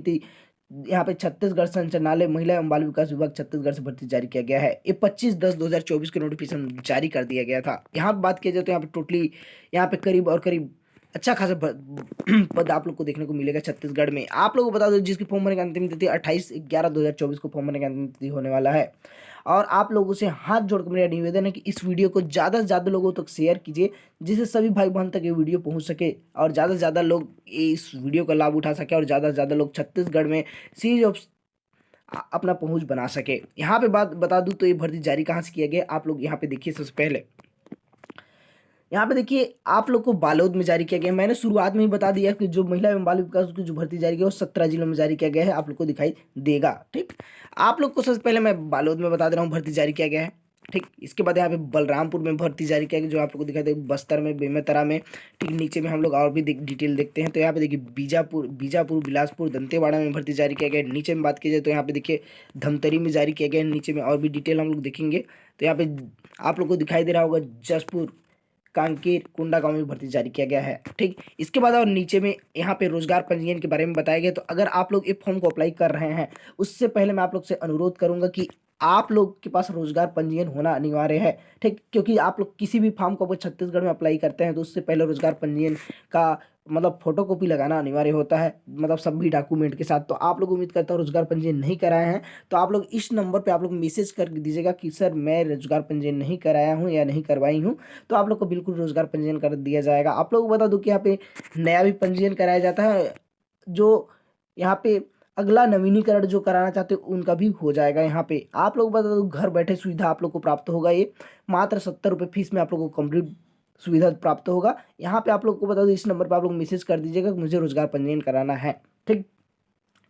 थी। यहाँ पे छत्तीसगढ़ संचालनालय महिला एवं बाल विकास विभाग छत्तीसगढ़ से भर्ती जारी किया गया है। ये 25/10/2024 को नोटिफिकेशन जारी कर दिया गया था। यहाँ पे बात किया जाए तो यहाँ पे टोटली यहाँ पे करीब और करीब अच्छा खासा पद आप लोग को देखने को मिलेगा छत्तीसगढ़ में। आप लोगों को बता दो जिसकी फॉर्म भरने की अंतिम तिथि 28/11/2024 को फॉर्म भरने की अंतिम तिथि होने वाला है। और आप लोगों से हाथ जोड़कर मेरा निवेदन है कि इस वीडियो को ज़्यादा से ज़्यादा लोगों तक शेयर कीजिए, जिससे सभी भाई बहन तक ये वीडियो पहुंच सके और ज़्यादा से ज़्यादा लोग इस वीडियो का लाभ उठा सके और ज़्यादा से ज़्यादा लोग छत्तीसगढ़ में सीरीज ऑफ अपना पहुंच बना सके। यहाँ पे बात बता दूं तो ये भर्ती जारी कहाँ से किया गया, आप लोग यहाँ पे देखिए। सबसे पहले यहाँ पे देखिए आप लोग को बालोद में जारी किया गया। मैंने शुरुआत में ही बता दिया कि जो महिला एवं बाल विकास की जो भर्ती जारी की है वो 17 जिलों में जारी किया गया है, आप लोग को दिखाई देगा। ठीक, आप लोग को सबसे पहले मैं बालोद में बता दे रहा हूँ भर्ती जारी किया गया है। ठीक, इसके बाद यहाँ पे बलरामपुर में भर्ती जारी किया गया जो आप लोग को दिखाई दे, बस्तर में, बेमेतरा में। ठीक, नीचे में हम लोग और भी डिटेल देखते हैं तो यहाँ पे देखिए बीजापुर बिलासपुर दंतेवाड़ा में भर्ती जारी किया गया। नीचे में बात की जाए तो यहाँ पे देखिए धमतरी में जारी किया गया। नीचे में और भी डिटेल हम लोग देखेंगे तो यहाँ पे आप लोग को दिखाई दे रहा होगा जसपुर, कांकेर, कोंडागांव में भर्ती जारी किया गया है। ठीक, इसके बाद और नीचे में यहाँ पे रोजगार पंजीयन के बारे में बताया गया। तो अगर आप लोग ये फॉर्म को अप्लाई कर रहे हैं उससे पहले मैं आप लोग से अनुरोध करूंगा कि आप लोग के पास रोजगार पंजीयन होना अनिवार्य है। ठीक, क्योंकि आप लोग किसी भी फॉर्म को अगर छत्तीसगढ़ में अप्लाई करते हैं तो उससे पहले रोजगार पंजीयन का मतलब फोटोकॉपी लगाना अनिवार्य होता है, मतलब सभी डॉक्यूमेंट के साथ। तो आप लोग उम्मीद करता हूँ रोजगार पंजीयन नहीं कराए हैं तो आप लोग इस नंबर पे आप लोग मैसेज कर दीजिएगा कि सर मैं रोजगार पंजीयन नहीं कराया हूँ या नहीं करवाई हूँ, तो आप लोग को बिल्कुल रोजगार पंजीयन कर दिया जाएगा। आप लोग को बता दूं कि यहाँ पे नया भी पंजीयन कराया जाता है, जो यहाँ पे अगला नवीनीकरण जो कराना चाहते हो उनका भी हो जाएगा। यहाँ पे आप लोग बता दो घर बैठे सुविधा आप लोग को प्राप्त होगा। ये मात्र 70 रुपये फीस में आप लोग को कंप्लीट सुविधा प्राप्त होगा। यहाँ पे आप लोग को बता दो इस नंबर पर आप लोग मैसेज कर दीजिएगा कि मुझे रोजगार पंजीयन कराना है। ठीक,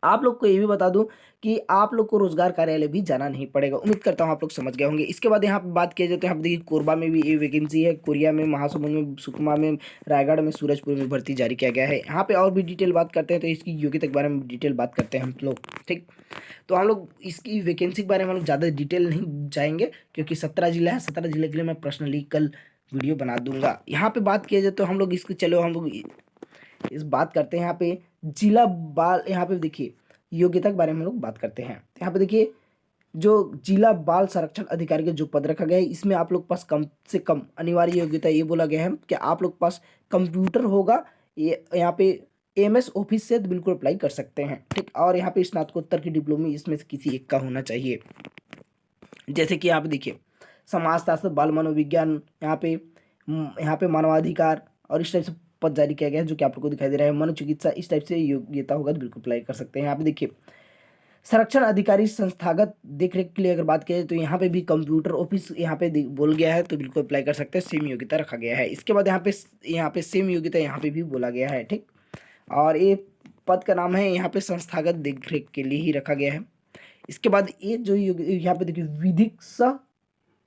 आप लोग को ये भी बता दूं कि आप लोग को रोजगार कार्यालय भी जाना नहीं पड़ेगा। उम्मीद करता हूं आप लोग समझ गए होंगे। इसके बाद यहाँ पे बात किया जाए तो यहाँ पे देखिए कोरबा में भी ये वैकेंसी है, कोरिया में, महासमुंद में, सुकमा में, रायगढ़ में, सूरजपुर में भर्ती जारी किया गया है। यहाँ पे और भी डिटेल बात करते हैं तो इसकी योग्यता के बारे में डिटेल बात करते हैं हम लोग। ठीक, तो हम लोग इसकी वैकेंसी के बारे में हम लोग ज़्यादा डिटेल नहीं जाएंगे क्योंकि 17 जिला है। 17 जिले के लिए मैं पर्सनली कल वीडियो बना दूंगा। यहाँ पे बात किया जाए तो हम लोग इसको चलो हम लोग इस बात करते हैं। यहाँ पे जिला बाल, यहाँ पे देखिए योग्यता के बारे में हम लोग बात करते हैं। यहाँ पे देखिए जो जिला बाल संरक्षण अधिकारी का जो पद रखा गया है इसमें आप लोग पास कम से कम अनिवार्य योग्यता ये बोला गया है कि आप लोग पास कंप्यूटर होगा। ये यहाँ पे एमएस ऑफिस से बिल्कुल अप्लाई कर सकते हैं। ठीक, और यहाँ पे स्नातकोत्तर की डिप्लोमा इसमें से किसी एक का होना चाहिए। जैसे कि यहाँ पे देखिए समाजशास्त्र, बाल मनोविज्ञान, यहाँ पे मानवाधिकार और इस टाइप से पद जारी किया गया है जो कि आप लोग को दिखाई दे रहा है। मनोचिकित्सा इस टाइप से योग्यता होगा तो बिल्कुल अप्लाई कर सकते हैं। यहाँ पे देखिए संरक्षण अधिकारी संस्थागत देखरेख के लिए अगर बात किया जाए तो यहाँ पे भी कंप्यूटर ऑफिस यहाँ पे बोल गया है तो बिल्कुल अप्लाई कर सकते हैं। सेम योग्यता रखा गया है। इसके बाद यहाँ पे सेम योग्यता यहाँ पे भी बोला गया है। ठीक, और ये पद का नाम है यहाँ पे संस्थागत देखरेख के लिए ही रखा गया है। इसके बाद ये जो यहाँ पे देखिए विधिक सह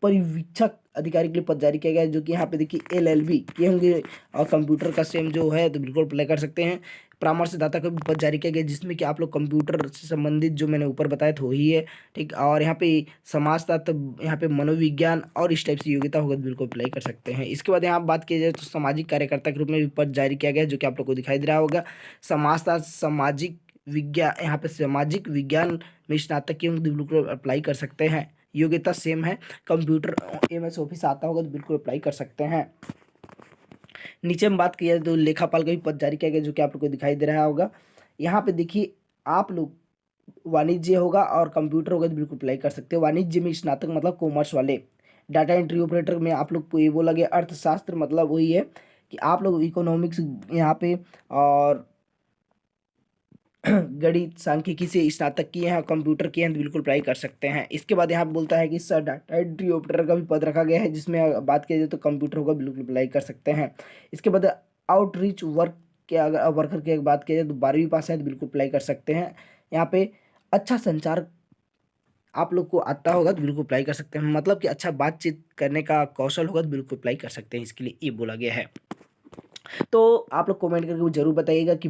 परिवीक्षक अधिकारी के लिए पद जारी किया गया है जो कि यहाँ पे देखिए एलएलबी के होंगे और कंप्यूटर का सेम जो है तो बिल्कुल अप्लाई कर सकते हैं। परामर्शदाता का भी पद जारी किया गया जिसमें कि आप लोग कंप्यूटर से संबंधित जो मैंने ऊपर बताया था वही है। ठीक, और यहाँ पे समाजशास्त्र, यहाँ पे मनोविज्ञान और इस टाइप से योग्यता होगा तो बिल्कुल अप्लाई कर सकते हैं। इसके बाद यहाँ बात की जाए तो सामाजिक कार्यकर्ता के रूप में भी पद जारी किया गया जो कि आप लोग को दिखाई दे रहा होगा। समाजशास्त्र, सामाजिक विज्ञान, यहाँ पे सामाजिक विज्ञान में स्नातक की बिल्कुल अप्लाई कर सकते हैं। योग्यता सेम है। कंप्यूटर एमएस ऑफिस आता होगा तो बिल्कुल अप्लाई कर सकते हैं। नीचे में बात की जाए तो लेखापाल का भी पद जारी किया गया जो कि आप लोग को दिखाई दे रहा होगा। यहाँ पे देखिए आप लोग वाणिज्य होगा और कंप्यूटर होगा तो बिल्कुल अप्लाई कर सकते हो। वाणिज्य में स्नातक मतलब कॉमर्स वाले। डाटा एंट्री ऑपरेटर में आप लोग को ये बोला गया। अर्थशास्त्र मतलब वही है कि आप लोग इकोनॉमिक्स यहाँ पे और गणित सांख्यिकी से स्नातक किए हैं और कंप्यूटर किए हैं तो बिल्कुल अप्लाई कर सकते हैं। इसके बाद यहाँ पे बोलता है कि सर डाटा एंट्री ऑपरेटर का भी पद रखा गया है जिसमें बात किया जाए तो कंप्यूटर होगा बिल्कुल अप्लाई कर सकते हैं। इसके बाद आउटरीच वर्क के अगर वर्कर की अगर बात किया जाए तो 12वीं पास है तो बिल्कुल अप्लाई कर सकते हैं। यहाँ पे अच्छा संचार आप लोग को आता होगा तो बिल्कुल अप्लाई कर सकते हैं, मतलब कि अच्छा बातचीत करने का कौशल होगा तो बिल्कुल अप्लाई कर सकते हैं। इसके लिए ये बोला गया है। तो आप लोग कमेंट करके जरूर बताइएगा कि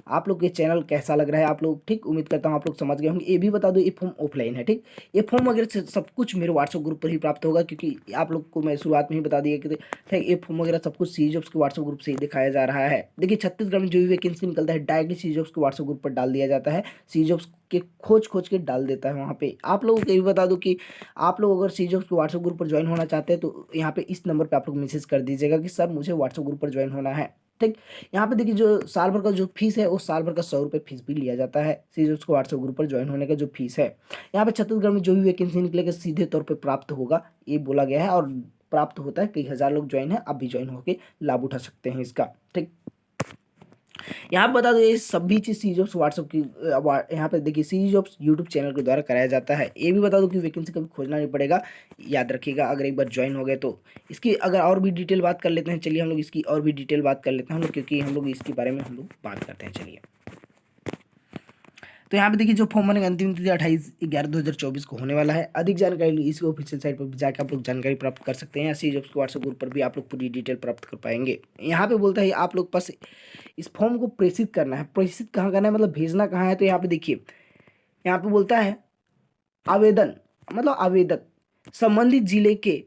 आप लोग के चैनल कैसा लग रहा है आप लोग। ठीक, उम्मीद करता हूँ आप लोग समझ गए होंगे। ये भी बता दो ये फॉर्म ऑफलाइन है। ठीक, ये फॉर्म वगैरह सब कुछ मेरे व्हाट्सएप ग्रुप पर ही प्राप्त होगा, क्योंकि आप लोग को मैं शुरुआत में ही बता दिया कि ठीक ये फॉर्म वगैरह सब कुछ सी जॉब्स के व्हाट्सएप ग्रुप से ही दिखाया जा रहा है। देखिए छत्तीसगढ़ में जो भी वैकेंसी निकलता है डायरेक्टली सी जॉब्स के व्हाट्सएप ग्रुप पर डाल दिया जाता है। सी जॉब्स के खोज के डाल देता है वहाँ पे। आप लोगों को ये भी बता दूं कि आप लोग अगर सी जॉब्स के व्हाट्सएप ग्रुप पर ज्वाइन होना चाहते हैं तो यहाँ पे इस नंबर पे आप लोग मैसेज कर दीजिएगा कि सर मुझे व्हाट्सएप ग्रुप पर ज्वाइन होना है। ठीक, यहाँ पे देखिए जो साल भर का जो फीस है वो साल भर का 100 रुपये फीस भी लिया जाता है। सीधे उसको व्हाट्सएप ग्रुप पर ज्वाइन होने का जो फीस है। यहाँ पे छत्तीसगढ़ में जो भी वैकेंसी निकलेगा सीधे तौर पे प्राप्त होगा, ये बोला गया है, और प्राप्त होता है। कई हजार लोग ज्वाइन है, आप भी ज्वाइन होकर लाभ उठा सकते हैं इसका। ठीक, यहाँ पे बता दो ये सभी चीज़ सी जॉब्स व्हाट्सअप की यहाँ पे देखिए सी जॉब्स यूट्यूब चैनल के द्वारा कराया जाता है। ये भी बता दो कि वैकेंसी कभी खोजना नहीं पड़ेगा, याद रखिएगा अगर एक बार ज्वाइन हो गए तो। इसकी अगर और भी डिटेल बात कर लेते हैं, चलिए हम लोग इसकी और भी डिटेल बात कर लेते हैं हम लोग, क्योंकि हम लोग इसके बारे में हम लोग बात करते हैं। चलिए, तो यहाँ पे देखिए जो फॉर्म भरने का अंतिम तिथि 28/11/2024 को होने वाला है। अधिक जानकारी लिए इसकी ऑफिशियल साइट पर भी जाकर आप लोग जानकारी प्राप्त कर सकते हैं, या सी जॉब्स के व्हाट्सएप ग्रुप पर भी आप लोग पूरी डिटेल प्राप्त कर पाएंगे। यहाँ पे बोलता है आप लोग पास इस फॉर्म को प्रेषित करना है। प्रेषित कहाँ करना है मतलब भेजना कहाँ है, तो यहाँ पे देखिए यहाँ पे बोलता है आवेदन मतलब आवेदक संबंधित जिले के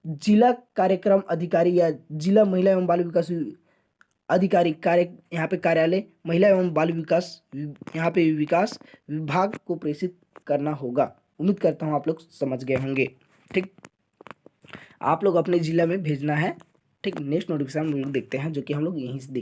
जिला कार्यक्रम अधिकारी या जिला महिला एवं बाल विकास अधिकारी कार्य यहाँ पे कार्यालय महिला एवं बाल विकास यहाँ पे विकास विभाग को प्रेषित करना होगा। उम्मीद करता हूँ आप लोग समझ गए होंगे। ठीक, आप लोग अपने जिला में भेजना है। ठीक, नेक्स्ट नोटिफिकेशन हम लोग देखते हैं जो कि हम लोग यहीं से